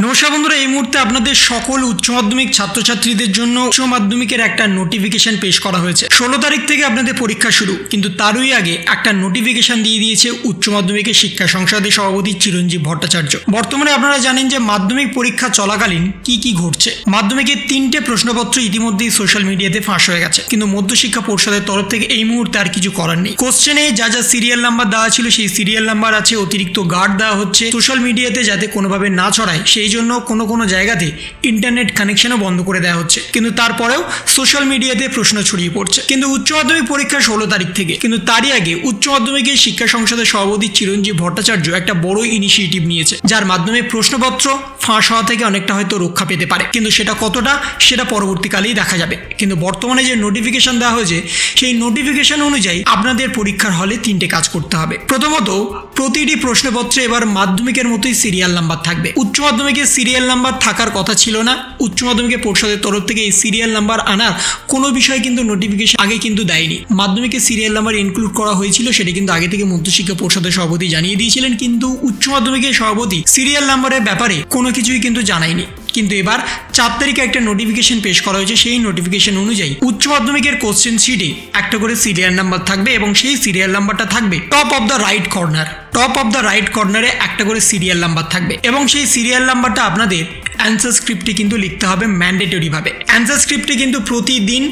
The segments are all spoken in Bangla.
নমস্কার বন্ধুরা, এই মুহূর্তে আপনাদের সকল উচ্চ মাধ্যমিক ছাত্রছাত্রীদের জন্য উচ্চ মাধ্যমিকের একটা নোটিফিকেশন পেশ করা হয়েছে। 16 তারিখ থেকে আপনাদের পরীক্ষা শুরু, কিন্তু তারই আগে একটা নোটিফিকেশন দিয়ে দিয়েছে উচ্চ মাধ্যমিকের শিক্ষা সংসদের সভাপতি চিরঞ্জীব ভট্টাচার্য। বর্তমানে আপনারা জানেন যে মাধ্যমিক পরীক্ষা চলাকালীন কি ঘটছে। মাধ্যমিকের 3টে প্রশ্নপত্র ইতিমধ্যেই সোশ্যাল মিডিয়াতে ফাঁস হয়ে গেছে, কিন্তু মধ্যশিক্ষা পর্ষদের তরফ থেকে এই মুহূর্তে আর কিছু করার নেই। কোশ্চেনে যা সিরিয়াল নাম্বার দেওয়া ছিল সেই সিরিয়াল নাম্বার আছে, অতিরিক্ত গার্ড দেওয়া হচ্ছে সোশ্যাল মিডিয়াতে যাতে কোনোভাবে না ছড়ায়, সেই জন্য কোনো জায়গাতে ইন্টারনেট কানেকশনও বন্ধ করে দেওয়া হচ্ছে। কিন্তু তারপরেও সোশ্যাল মিডিয়াতে প্রশ্ন ছড়িয়ে পড়ছে। কিন্তু উচ্চ মাধ্যমিক পরীক্ষা 16 তারিখ থেকে, কিন্তু তারই আগে উচ্চ মাধ্যমিকের শিক্ষা সংসদের সভাপতি চিরঞ্জীব ভট্টাচার্য একটা বড় ইনিশিয়েটিভ নিয়েছে, যার মাধ্যমে প্রশ্নপত্র ফাঁস হওয়া থেকে অনেকটা হয়তো রক্ষা পেতে পারে। কিন্তু সেটা কতটা, সেটা পরবর্তীকালেই দেখা যাবে। কিন্তু বর্তমানে যে নোটিফিকেশন দেওয়া হয়েছে সেই নোটিফিকেশন অনুযায়ী আপনাদের পরীক্ষার হলে 3টে কাজ করতে হবে। প্রথমত, প্রতিটি প্রশ্নপত্রে এবার মাধ্যমিকের মতোই সিরিয়াল নাম্বার থাকবে। উচ্চ মাধ্যমিকের সিরিয়াল নাম্বার থাকার কথা ছিল না। উচ্চ মাধ্যমিকের পর্ষদের তরফ থেকে এই সিরিয়াল নাম্বার আনার কোনো বিষয় কিন্তু নোটিফিকেশন আগে কিন্তু দেয়নি। মাধ্যমিকের সিরিয়াল নাম্বার ইনক্লুড করা হয়েছিল, সেটা কিন্তু আগে থেকে মধ্যশিক্ষা পর্ষদের সভাপতি জানিয়ে দিয়েছিলেন, কিন্তু উচ্চ মাধ্যমিকের সভাপতি সিরিয়াল নাম্বারের ব্যাপারে কোনো কিছুই কিন্তু জানায়নি। কিন্তু এবার 4 তারিখে একটা নোটিফিকেশন পেশ করা হয়েছে। সেই নোটিফিকেশন অনুযায়ী উচ্চ মাধ্যমিকের কোশ্চেন শিটে একটা করে সিরিয়াল নাম্বার থাকবে এবং সেই সিরিয়াল নাম্বারটা থাকবে top of the right corner. Top of the right কর্নারে একটা করে সিরিয়াল নাম্বার থাকবে এবং সেই সিরিয়াল নাম্বারটা আপনাদের অ্যান্সার স্ক্রিপ্টে কিন্তু লিখতে হবে ম্যান্ডেটরিভাবে। অ্যান্সার স্ক্রিপ্টে কিন্তু প্রতিদিন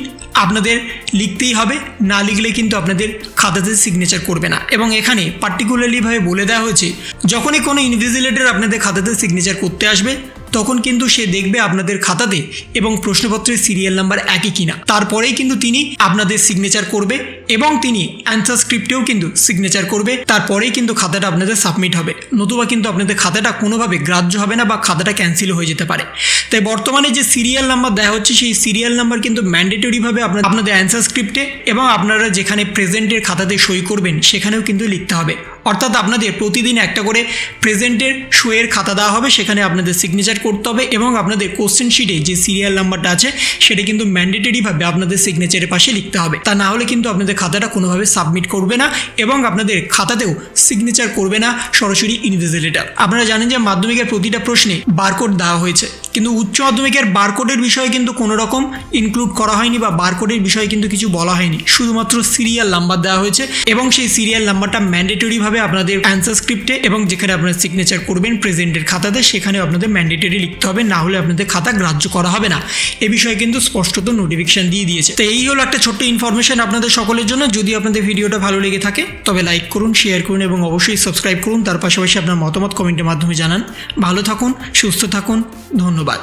আপনাদের লিখতেই হবে, না লিখলে কিন্তু আপনাদের খাতাতে সিগনেচার করবে না। এবং এখানে পার্টিকুলারলিভাবে বলে দেওয়া হয়েছে, যখনই কোনো ইনভিজিলেটর আপনাদের খাতাতে সিগনেচার করতে আসবে তখন কিন্তু সে দেখবে আপনাদের খাতাতে এবং প্রশ্নপত্রের সিরিয়াল নাম্বার একই কিনা, তারপরেই কিন্তু তিনি আপনাদের সিগনেচার করবে এবং তিনি অ্যান্সার স্ক্রিপ্টেও কিন্তু সিগনেচার করবে। তারপরেই কিন্তু খাতাটা আপনাদের সাবমিট হবে, নতুবা কিন্তু আপনাদের খাতাটা কোনোভাবে গ্রাহ্য হবে না বা খাতাটা ক্যান্সেল হয়ে যেতে পারে। তাই বর্তমানে যে সিরিয়াল নাম্বার দেওয়া হচ্ছে সেই সিরিয়াল নাম্বার কিন্তু ম্যান্ডেটরিভাবে আপনাদের অ্যান্সার স্ক্রিপ্টে এবং আপনারা যেখানে প্রেজেন্টের খাতাতে সই করবেন সেখানেও কিন্তু লিখতে হবে। অর্থাৎ আপনাদের প্রতিদিন একটা করে প্রেজেন্টের সইয়ের খাতা দেওয়া হবে, সেখানে আপনাদের সিগনেচার করতে হবে এবং আপনাদের কোশ্চেন শিটে যে সিরিয়াল নাম্বারটা আছে সেটা কিন্তু ম্যান্ডেটরিভাবে আপনাদের সিগনেচারের পাশে লিখতে হবে। তা না হলে কিন্তু আপনাদের খাতাটা কোনোভাবে সাবমিট করবে না এবং আপনাদের খাতাতেও সিগনেচার করবে না সরাসরি ইনভিজিলেটর। আপনারা জানেন যে মাধ্যমিকের প্রতিটা প্রশ্নে বারকোড দেওয়া হয়েছে, কিন্তু উচ্চ মাধ্যমিকের বারকোডের বিষয়ে কিন্তু কোনো রকম ইনক্লুড করা হয়নি বা বারকোডের বিষয়ে কিন্তু কিছু বলা হয়নি। শুধুমাত্র সিরিয়াল নাম্বার দেওয়া হয়েছে এবং সেই সিরিয়াল নাম্বারটা ম্যান্ডেটরিভাবে আপনাদের অ্যান্সার স্ক্রিপ্টে এবং যেখানে আপনারা সিগনেচার করবেন প্রেজেন্টের খাতাতে সেখানে আপনাদের ম্যান্ডেটরি লিখতে হবে, না হলে আপনাদের খাতা গ্রাহ্য করা হবে না। এ বিষয়ে কিন্তু স্পষ্টত নোটিফিকেশন দিয়ে দিয়েছে। তো এই হলো একটা ছোট্ট ইনফরমেশন আপনাদের সকলের জন্য। যদি আপনাদের ভিডিওটা ভালো লেগে থাকে তবে লাইক করুন, শেয়ার করুন এবং অবশ্যই সাবস্ক্রাইব করুন। তার পাশাপাশি আপনার মতামত কমেন্টের মাধ্যমে জানান। ভালো থাকুন, সুস্থ থাকুন, ধন্যবাদ।